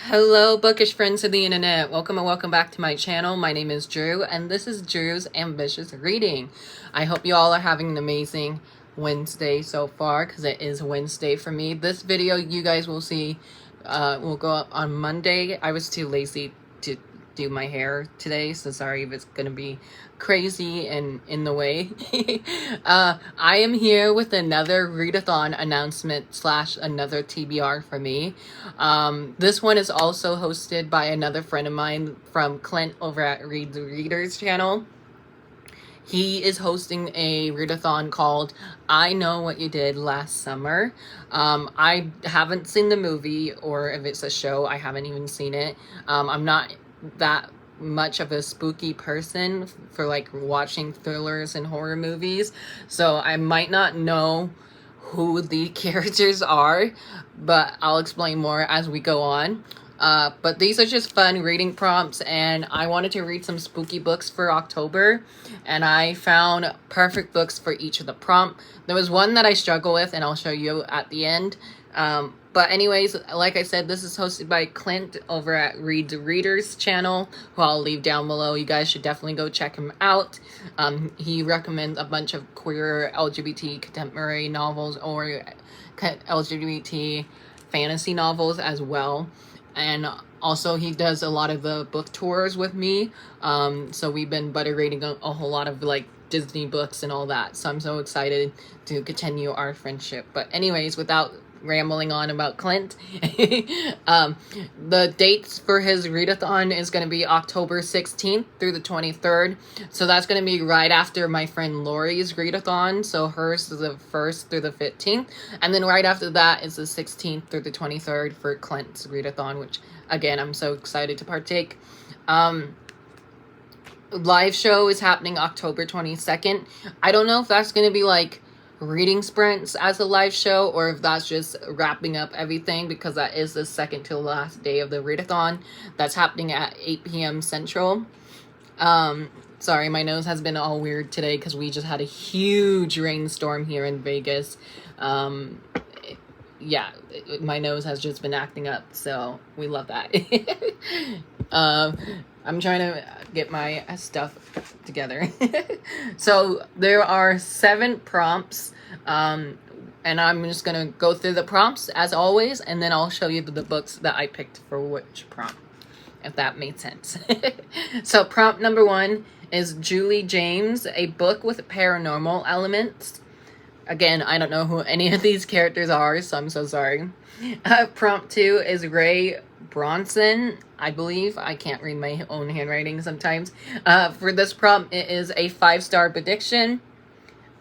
Hello, bookish friends of the internet. Welcome and welcome back to my channel. My name is Drew, and this is Drew's Ambitious Reading. I hope you all are having an amazing Wednesday so far, because it is Wednesday for me. This video you guys will see will go up on Monday. I was too lazy to do my hair today, so sorry if it's gonna be crazy and in the way. I am here with another readathon announcement slash another TBR for me. This one is also hosted by another friend of mine from Clint over at Read the Readers channel. He is hosting a readathon called I Know What You Did Last Summer. I haven't seen the movie, or if it's a show, I haven't even seen it. I'm not that much of a spooky person for like watching thrillers and horror movies, so I might not know who the characters are, but I'll explain more as we go on. But these are just fun reading prompts, and I wanted to read some spooky books for October, and I found perfect books for each of the prompt. There was one that I struggle with, and I'll show you at the end. But anyways, like I said, this is hosted by Clint over at Read the Readers channel, who I'll leave down below. You guys should definitely go check him out. He recommends a bunch of queer LGBT contemporary novels or LGBT fantasy novels as well. And also he does a lot of the book tours with me. So we've been butter rating a whole lot of like Disney books and all that. So I'm so excited to continue our friendship. But anyways, without rambling on about Clint, the dates for his readathon is going to be October 16th through the 23rd. So that's going to be right after my friend Lori's readathon. So hers is the 1st through the 15th. And then right after that is the 16th through the 23rd for Clint's readathon, which again, I'm so excited to partake. Live show is happening October 22nd. I don't know if that's going to be like reading sprints as a live show, or if that's just wrapping up everything, because that is the second to last day of the readathon. That's happening at 8 p.m. Central. Sorry, my nose has been all weird today because we just had a huge rainstorm here in Vegas. Yeah, my nose has just been acting up, so we love that. I'm trying to get my stuff together. So there are 7 prompts, and I'm just gonna go through the prompts as always, and then I'll show you the books that I picked for which prompt, if that made sense. So prompt number 1 is Julie James, a book with paranormal elements. Again, I don't know who any of these characters are, so I'm so sorry. Prompt 2 is Ray Bronson, I believe. I can't read my own handwriting sometimes. For this prompt, it is a 5-star prediction.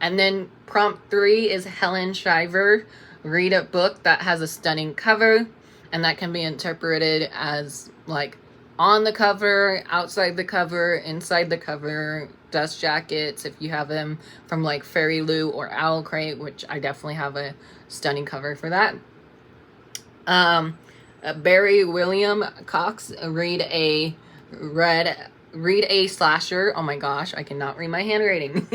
And then prompt 3 is Helen Shriver. Read a book that has a stunning cover, and that can be interpreted as like on the cover, outside the cover, inside the cover, dust jackets, if you have them from like Fairy Lou or Owl Crate, which I definitely have a stunning cover for that. Barry William Cox, read a slasher. Oh my gosh, I cannot read my handwriting.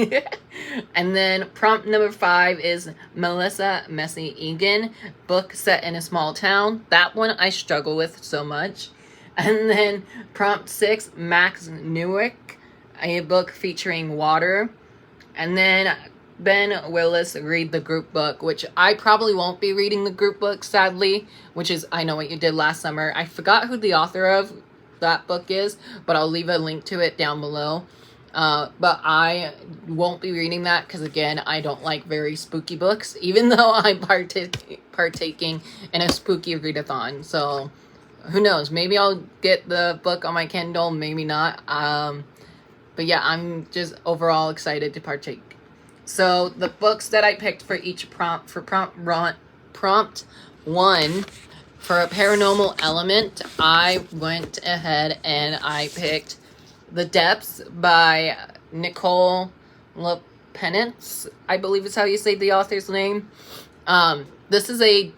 And then prompt number 5 is Melissa Messy Egan, book set in a small town. That one I struggle with so much. And then prompt 6, Max Newick, a book featuring water. And then Ben Willis, read the group book, which I probably won't be reading the group book, sadly, which is I Know What You Did Last Summer. I forgot who the author of that book is, but I'll leave a link to it down below. But I won't be reading that because, again, I don't like very spooky books, even though I'm partaking in a spooky readathon. So who knows? Maybe I'll get the book on my Kindle, maybe not. But yeah, I'm just overall excited to partake. So the books that I picked for each prompt, for prompt 1, for a paranormal element, I went ahead and I picked The Depths by Nicole LePenance, I believe is how you say the author's name. This is a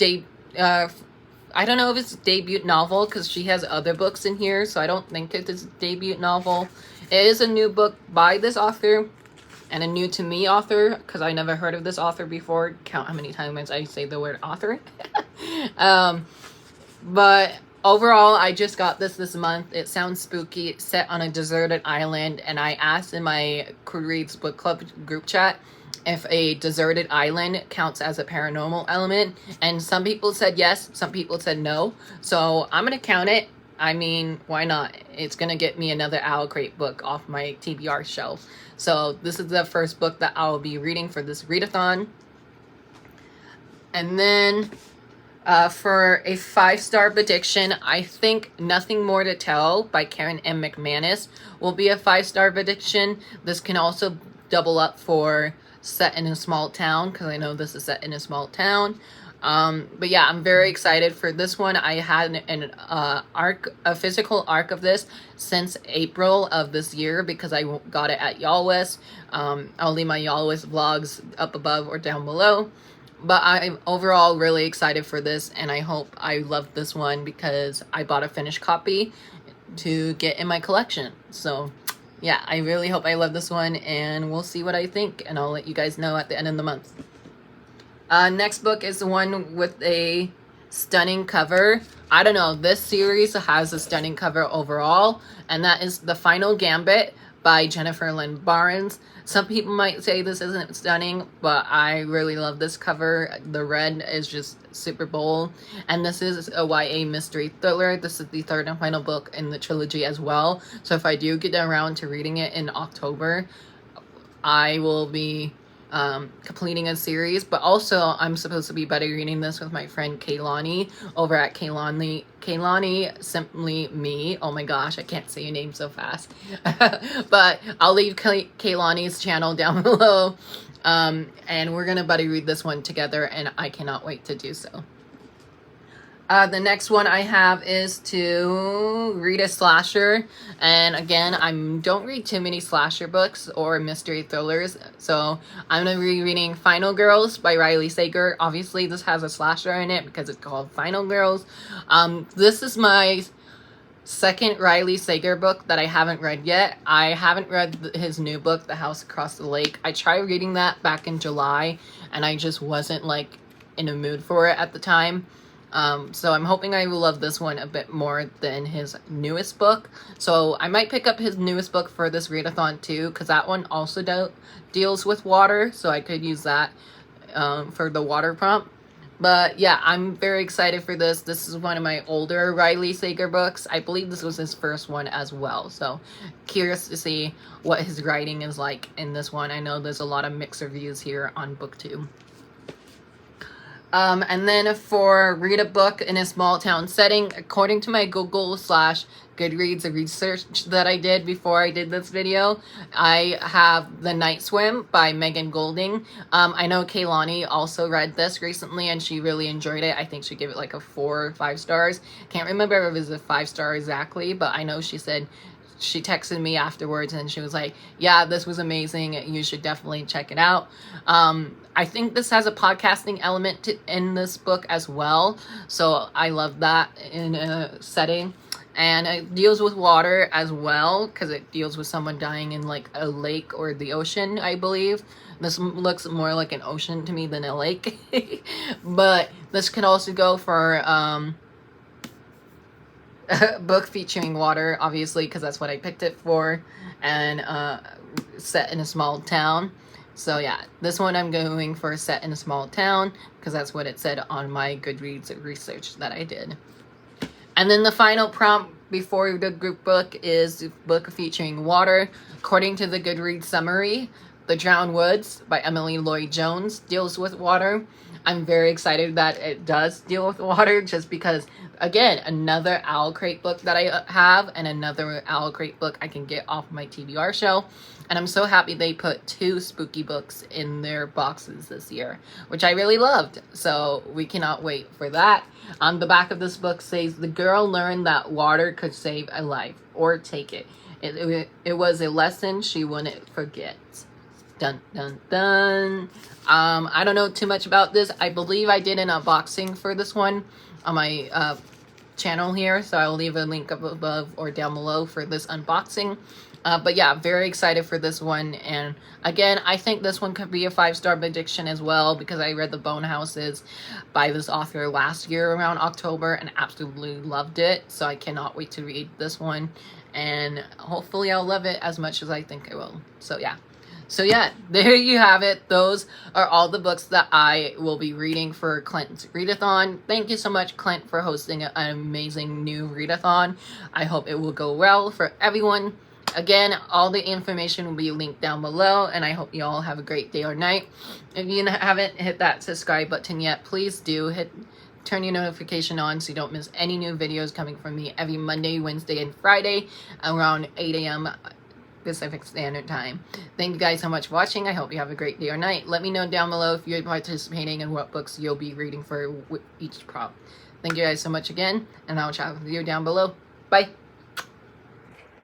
I don't know if it's a debut novel, because she has other books in here, so I don't think it is a debut novel. It is a new book by this author, and a new to me author, because I never heard of this author before. Count how many times I say the word author. But overall, I just got this month. It sounds spooky. It's set on a deserted island, and I asked in my Cool Reads Book Club group chat if a deserted island counts as a paranormal element, and some people said yes, some people said no. So I'm gonna count it. I mean, why not? It's gonna get me another Owl Crate book off my TBR shelf. So this is the first book that I'll be reading for this readathon. And then for a 5-star prediction, I think Nothing More to Tell by Karen M. McManus will be a 5-star prediction. This can also double up for Set in a Small Town, because I know this is set in a small town. But yeah, I'm very excited for this one. I had a physical arc of this since April of this year because I got it at Y'all West. I'll leave my Y'all West vlogs up above or down below. But I'm overall really excited for this, and I hope I love this one because I bought a finished copy to get in my collection. So yeah, I really hope I love this one, and we'll see what I think, and I'll let you guys know at the end of the month. Next book is the one with a stunning cover. I don't know, this series has a stunning cover overall, and that is The Final Gambit by Jennifer Lynn Barnes. Some people might say this isn't stunning, but I really love this cover. The red is just super bold, and this is a YA mystery thriller. This is the third and final book in the trilogy as well. So if I do get around to reading it in October, I will be completing a series. But also, I'm supposed to be buddy reading this with my friend Kaylani over at Kaylani Simply Me. Oh my gosh, I can't say your name so fast. But I'll leave Kaylani's channel down below, and we're gonna buddy read this one together, and I cannot wait to do so. The next one I have is to read a slasher, and again, I don't read too many slasher books or mystery thrillers, so I'm going to be reading Final Girls by Riley Sager. Obviously, this has a slasher in it because it's called Final Girls. This is my second Riley Sager book that I haven't read yet. I haven't read his new book, The House Across the Lake. I tried reading that back in July, and I just wasn't like in a mood for it at the time. So I'm hoping I will love this one a bit more than his newest book. So I might pick up his newest book for this readathon too, because that one also deals with water. So I could use that for the water prompt. But yeah, I'm very excited for this. This is one of my older Riley Sager books. I believe this was his first one as well. So curious to see what his writing is like in this one. I know there's a lot of mixed reviews here on book 2. And then for read a book in a small town setting, according to my Google/Goodreads research that I did before I did this video, I have The Night Swim by Megan Golding. I know Kaylani also read this recently, and she really enjoyed it. I think she gave it like a 4 or 5 stars. Can't remember if it was a 5-star exactly, but I know she said, she texted me afterwards and she was like, yeah, this was amazing, you should definitely check it out. I think this has a podcasting element in this book as well, so I love that in a setting. And it deals with water as well, because it deals with someone dying in like a lake or the ocean, I believe. This looks more like an ocean to me than a lake. But this could also go for a book featuring water, obviously, because that's what I picked it for, and set in a small town. So yeah, this one I'm going for set in a small town, because that's what it said on my Goodreads research that I did. And then the final prompt before the group book is the book featuring water. According to the Goodreads summary, The Drowned Woods by Emily Lloyd Jones deals with water. I'm very excited that it does deal with water, just because, again, another Owl Crate book that I have, and another Owl Crate book I can get off my TBR shelf. And I'm so happy they put 2 spooky books in their boxes this year, which I really loved. So we cannot wait for that. On the back of this book says, the girl learned that water could save a life, or take it. It was a lesson she wouldn't forget. Dun, dun, dun. I don't know too much about this. I believe I did an unboxing for this one on my channel here, so I'll leave a link up above or down below for this unboxing. But yeah, very excited for this one. And again, I think this one could be a 5-star prediction as well, because I read The Bone Houses by this author last year around October and absolutely loved it. So I cannot wait to read this one. And hopefully I'll love it as much as I think I will. So yeah. So yeah, there you have it. Those are all the books that I will be reading for Clint's readathon. Thank you so much, Clint, for hosting an amazing new readathon. I hope it will go well for everyone. Again, all the information will be linked down below, and I hope you all have a great day or night. If you haven't hit that subscribe button yet, please do turn your notification on so you don't miss any new videos coming from me every Monday, Wednesday, and Friday around 8 a.m. Pacific Standard Time. Thank you guys so much for watching. I hope you have a great day or night. Let me know down below if you're participating and what books you'll be reading for each prop. Thank you guys so much again, and I'll chat with you down below. Bye!